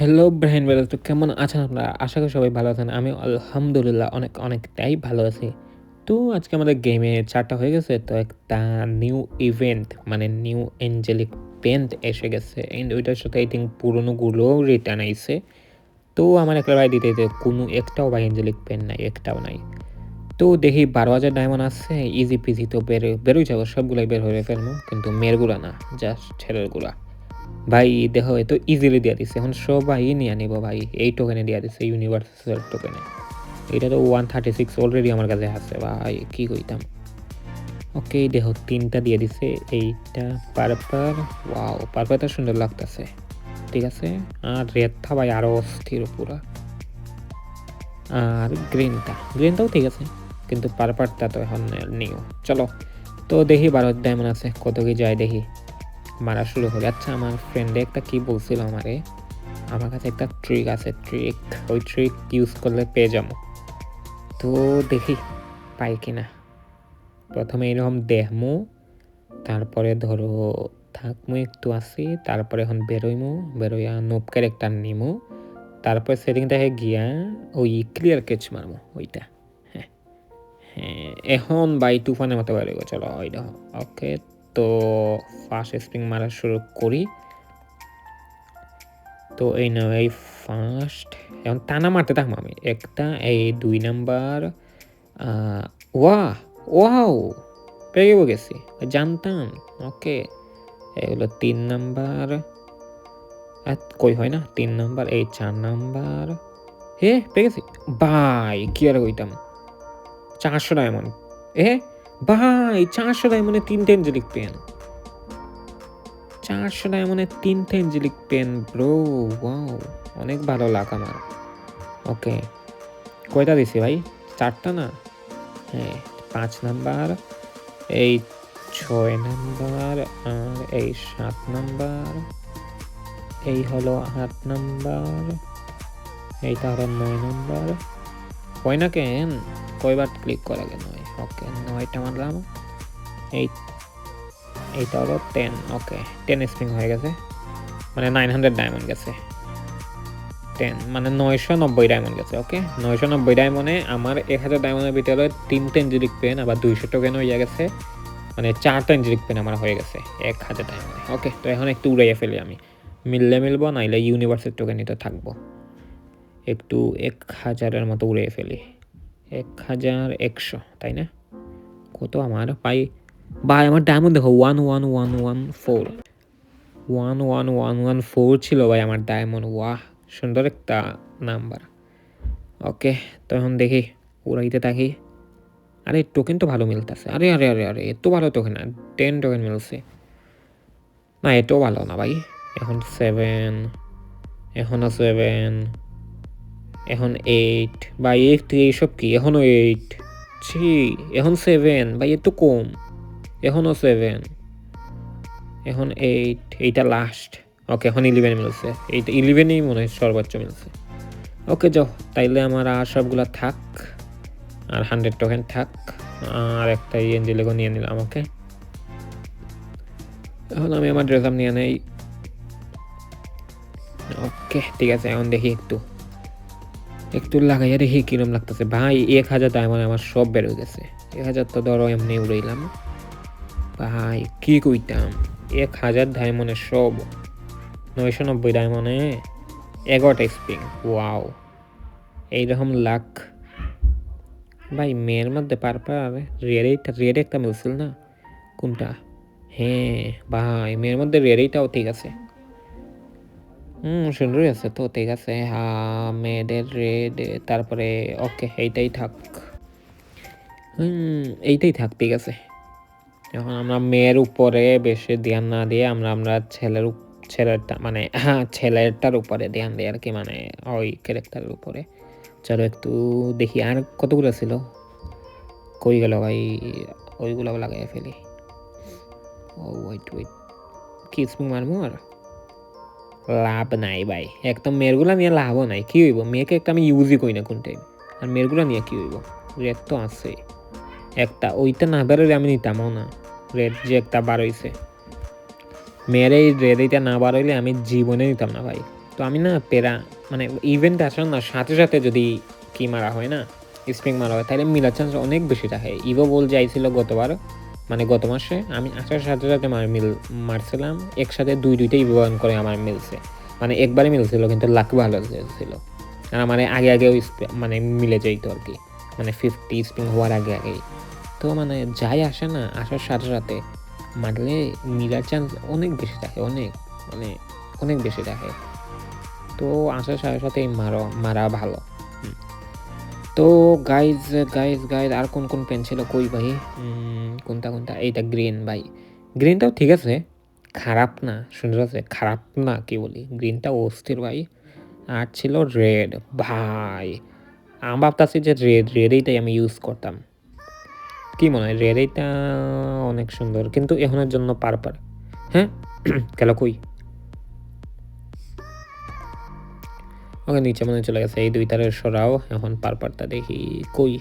Hello ব্রাহিন brother, তো কেমন আছেন আপনারা? আশা করি সবাই ভালো আছেন। আমি আলহামদুলিল্লাহ অনেকটাই ভালো আছি। তো আজকে আমাদের গেমে ৪টা হয়ে গেছে। তো একটা নিউ ইভেন্ট মানে নিউ এঞ্জেলিক পেন্ট এসে গেছে। এন্ড ওইটার সাথে আই থিঙ্ক পুরোনোগুলোও রিটার্ন আইছে। তো আমার একটা ভাই দিতে কোনো একটাও ভাই এঞ্জেলিক পেন নাই, একটাও নাই। তো দেখি ১২,০০০ ডায়মন্ড আছে, ইজি পিজি তো বেরোই যাবো, সবগুলাই বের হয়ে ফেলবো। কিন্তু মেয়েরগুলা না, জাস্ট ছেলেরগুলা। ভাই দেখো এত ইজিলি দিয়া দিছে, এখন সবাই নিয়ে নিব ভাই। এই টোকেনে দিয়া দিছে, ইউনিভার্সাল টোকেনে। এটা তো 136 অলরেডি আমার কাছে আছে ভাই, কি কইতাম। ওকে দেখো 3টা দিয়ে দিছে, এইটা পারপার। ওয়াও, পারপারটা সুন্দর লাগতেছে। ঠিক আছে, আর রেডটা ভাই আরো অস্থির পুরা। আর গ্রিনটাও ঠিক আছে, কিন্তু পারপারটা তো এখন নিও। চলো তো দেখি 12 ডায়মন্ড আছে, কত কি যায় দেখি। মারা শুরু হয়ে আচ্ছা, আমার ফ্রেন্ডে একটা কি বলছিল আমারে, আমার কাছে একটা ট্রিক আছে, ওই ট্রিক ইউজ করলে পেয়ে যাবো। তো দেখি পাই কিনা। প্রথমে এরকম দেখমু, তারপরে ধরো থাকমু একটু আসি, তারপরে এখন বেরোইয়া নোপ ক্যারেক্টার নিমু, তারপর সেটিং দেখে গিয়া ওই ক্লিয়ার কেচ মারমু ওইটা। হ্যাঁ হ্যাঁ, এখন বাই তুফানের মতো বেরোয়। চলো ওই দেখো। ওকে, তো ফার্স্ট স্প্রিং মারা শুরু করি। তো এই না এই ফার্স্ট, এখন টানা মারতে থাকবো আমি একটা, এই 2 নাম্বার। ওয়াহ, ওয়াও, পেয়ে গেছি, জানতাম। ওকে, এগুলো 3 নাম্বার। কই হয় না 3 নাম্বার, এই 4 নাম্বার। হে পেয়ে গেছি ভাই, কি আর কইতাম। 400 ডায়মন্ড। এ ভাই, 400 ডায়মন্ডে 3টে এঞ্জেলিক পেন। 400 ডায়মন্ডে 3টে এঞ্জেলিক পেন ব্রো, ওয়াও, অনেক ভালো লাগ আমার। ওকে, কয়টা দিছি ভাই? 4টা না? হ্যাঁ, 5 নাম্বার, এই 6 নাম্বার, আর এই 7 নাম্বার, এই হলো 8 নাম্বার, এইটা হলো 9 নাম্বার। হয় না কেন? কয়বার ক্লিক করা গেল? ওকে, 9টা মারলাম। এই এইটা হলো 10। ওকে, 10 স্প্রিং হয়ে গেছে, মানে 900 ডায়মন্ড গেছে। 10 মানে 990 ডায়মন্ড গেছে। ওকে, 990 ডায়মন্ডে আমার 1000 ডায়মন্ডের ভিতরে 3টে এঞ্জেলিক পেন, আবার 200 টোকেন হয়ে গেছে, মানে 4টা এঞ্জেলিক পেন আমার হয়ে গেছে 1000 ডায়মন্ডে। ওকে, তো এখন একটু উড়াইয়া ফেলি আমি, মিলবো, নাইলে ইউনিভার্সের টোকেন নিতে থাকবো। একটু 1000-এর মতো উড়িয়ে ফেলি। 1100, তাই না? কত আমার পাই ভাই? আমার ডায়মন্ড দেখো 11114, 11114 ছিল ভাই আমার ডায়মন্ড। ওয়াহ, সুন্দর একটা নাম্বার। ওকে, তো এখন দেখি, উড়াইতে থাকি। আরে টোকেন তো ভালো মিলতেছে। আরে আরে আরে আরে, এত ভালো টোকেন না, 10 টোকেন মিলছে না, এটাও ভালো না ভাই। এখন 7, এখনও 7, এখন 8 ভাই। এইসব কি? এখনও 8, ছি। এখন 7 ভাই, এত কম। এখনও 7, এখন 8, এইটা লাস্ট। ওকে, এখন 11 মিলছে, এইটা 11ই মনে হয় সর্বোচ্চ মিলছে। ওকে যাও, তাইলে আমার আর সবগুলা থাক, আর 100 টোকেন থাক, আর একটা এঞ্জেলিগো নিয়ে নিলাম। ওকে, এখন আমি আমার ড্রেস আপ নিয়ে নেই। ওকে ঠিক আছে, এখন দেখি একটু লাগাইয়া দেখি কিরম লাগতেছে ভাই। 1000 ডায়মন্ড আমার সব বের হয়ে গেছে। 1000 তো ধরো এমনি উড়াইলাম ভাই, কি কইতাম। 1000 ডায়মন্ডে সব, 990 ডায়মন্ডে 11টা স্প্রিং। ওয়াও, এইরকম লাক ভাই। মেয়ের মধ্যে পারপার রেড একটা মিলছিল না, কোনটা? হ্যাঁ ভাই, মেয়ের মধ্যে রেডটাও ঠিক আছে। সুন্দরই আছে তো, ঠিক আছে। হ্যাঁ, মেয়েদের রেড, তারপরে ওকে এইটাই থাক। এইটাই থাক, ঠিক আছে। এখন আমরা মেয়ের উপরে বেশি ধ্যান না দিয়ে আমরা ছেলেরটা মানে হ্যাঁ ছেলেরটার উপরে ধ্যান দিই আর কি, মানে ওই ক্যারেক্টারের উপরে। চলো একটু দেখি আর কতগুলো ছিল, কই গেল ভাই? ওইগুলো লাগাই ফেলি। ও ওয়েট, কি স্প্রিং মারবো? আর লাভ নাই ভাই, একদম মেয়েরগুলা নিয়ে লাভও নাই। কি হইব? মেয়েকে একটা আমি ইউজই করি না কোন টাইম, আর মেয়েরগুলা নিয়ে কি হইব? রেড তো আছে একটা, ওইটা না বেরোলে আমি নিতামও না। রেড যে একটা বার হইছে, মেয়ের এই রেড এইটা না বার হইলে আমি জীবনে নিতাম না ভাই। তো আমি না মানে ইভেন্ট আসার না সাথে সাথে যদি কি মারা হয় না, স্প্রিং মারা হয়, তাহলে মিলার চান্স অনেক বেশি থাকে। ইভো বল যাইছিল গতবার, মানে গত মাসে আমি আসার সাথে সাথে মারছিলাম একসাথে দুইটা ইভো করে আমার মিলছে, মানে একবারে মিলছিল, কিন্তু লাক ভালো ছিল। আর আমার আগে মানে মিলে যাইতো আর কি, মানে 50 স্প্রিং হওয়ার আগেই। তো মানে যাই আসে না, আসার সাথে সাথে মারলে মিলার চান্স অনেক বেশি থাকে, মানে অনেক বেশি থাকে। তো আসার সাথে সাথে মারা ভালো। তো গাইজ আর কোন পেন ছিল কই ভাই? কোনটা এইটা গ্রিন ভাই। গ্রিনটাও ঠিক আছে, খারাপ না, সুন্দর আছে, খারাপ না কি বলি, গ্রিনটা অস্থির ভাই। আর ছিল রেড ভাই, আমি ভাবতাছি যে রেড এইটাই আমি ইউজ করতাম। কি মনে হয় রেড এইটা অনেক সুন্দর, কিন্তু এখনের জন্য পারপার। হ্যাঁ গেল কই? ওকে নিচে মনে চলে গেছে, এই দুইটারের সরাও, এখন পারপারটা দেখি কই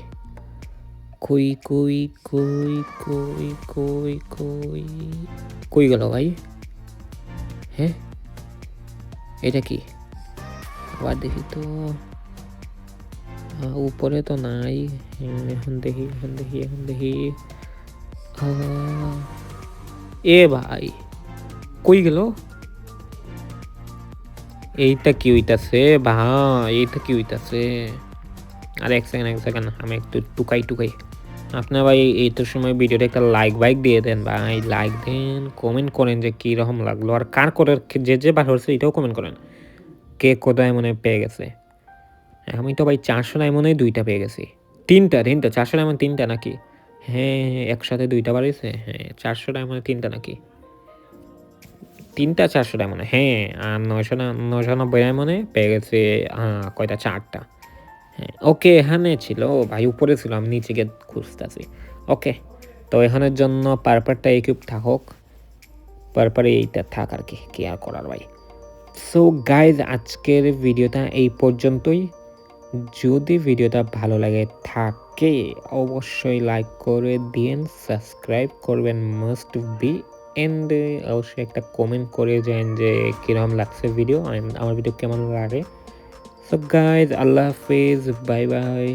কই কই কই কই কই কই কই গেল ভাই? হ্যাঁ এটা কি? আবার দেখি তো, উপরে তো নাই। এখন দেখি এ ভাই কই গেল? এইটা কি হইতাছে ভাই? এইটা কি হইতাছে? আর এক সেকেন্ড আমি একটু টুকাই আপনার ভাই এইটার সময় ভিডিওটা একটা লাইক দিয়ে দেন ভাই, লাইক দেন, কমেন্ট করেন যে কীরকম লাগলো, আর কার করে যে বার হচ্ছে এটাও কমেন্ট করেন, কে কোথায় মনে পেয়ে গেছে। আমি তো ভাই 400 ডায়মন্ডে 2টা পেয়ে গেছি, তিনটা 400 ডায়মন্ড 3টা নাকি? হ্যাঁ একসাথে 2টা বাড়িয়েছে, হ্যাঁ 400 ডায়মন্ডে 3টা নাকি? 3টা 400 ডায়মন্ডে, হ্যাঁ। আর 990 ডায়মন্ডে পেয়ে গেছে কয়টা? 4টা। হ্যাঁ ওকে, এখানে ছিল ভাই, উপরে ছিল, আমি নিচে গিয়ে খুঁজতেছি। ওকে, তো এখানের জন্য পারপারটা ইকুইপ থাকুক, পারপারে এইটা থাক আর কি আর করার ভাই। সো গাইজ আজকের ভিডিওটা এই পর্যন্তই। যদি ভিডিওটা ভালো লাগে থাকে অবশ্যই লাইক করে দিন, সাবস্ক্রাইব করবেন মাস্ট বি, এন্ড অবশ্যই একটা কমেন্ট করে যান যে কীরকম লাগছে ভিডিও, আমার ভিডিও কেমন লাগে। সো গাইজ আল্লাহ হাফিজ, বাই বাই।